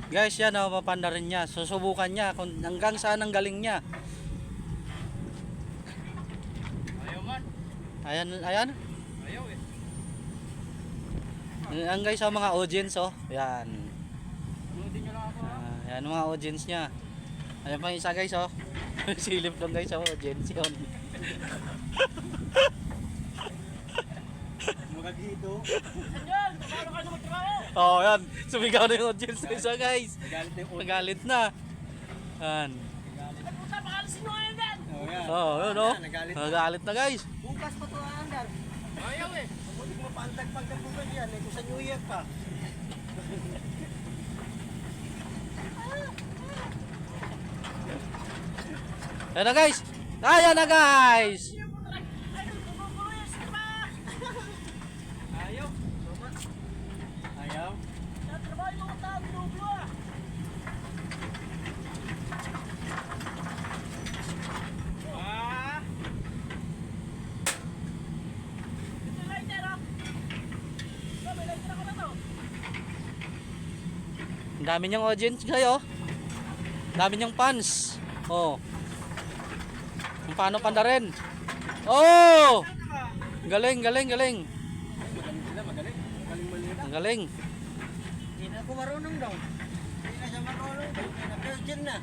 Guys, yan oh, papanda rin niya. Susubukan niya kung hanggang saan ang galing niya. Ayaw man. Ayan, ayan. Ayaw eh. Ang guys, oh, mga audience oh. Yan. Nudin nyo lang ako ha. Yan mga audience niya. Ayan pa yung isa guys oh. Silip lang guys oh, audience yun. Mga dito. Oh, yan. Sumigaw na yung audience na isa guys. Nagalit na yung ulo. Nagalit na. Yan. Oh, yan. Oh, yun oh. Nagalit na. Nagalit na guys. Bukas pa to andar. Ayaw eh. Hindi ko mapaantag pagkabugan yan. Kung sa New Year pa. Ayan na guys. Ayan na guys. Ayaw. Ayaw. Ah. Ang dami niyang audience kayo. Ang dami niyang fans. Oh. Kung paano panda rin. Oh! Galing, galing, galing. Magaling sila, magaling. Magaling manila. Ang galing. Hindi na ako marunong daw. Hindi na siya marunong. Hindi na virgin na.